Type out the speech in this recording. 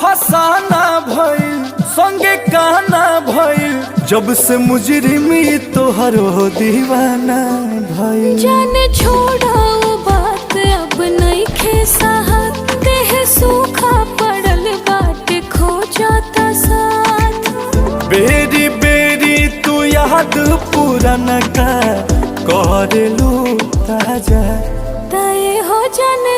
फसाना भइल संगे कहना भइल, जब से मुजरिमी तोहर हो दीवाना भइल। जाने छोड़ा वो बात अब नहीं खेसाहत, देह सूखा पड़ल बाटे खो जाता साथ। बेरी बेरी तू याद पुराना का कर लू ताजा, तय हो जाने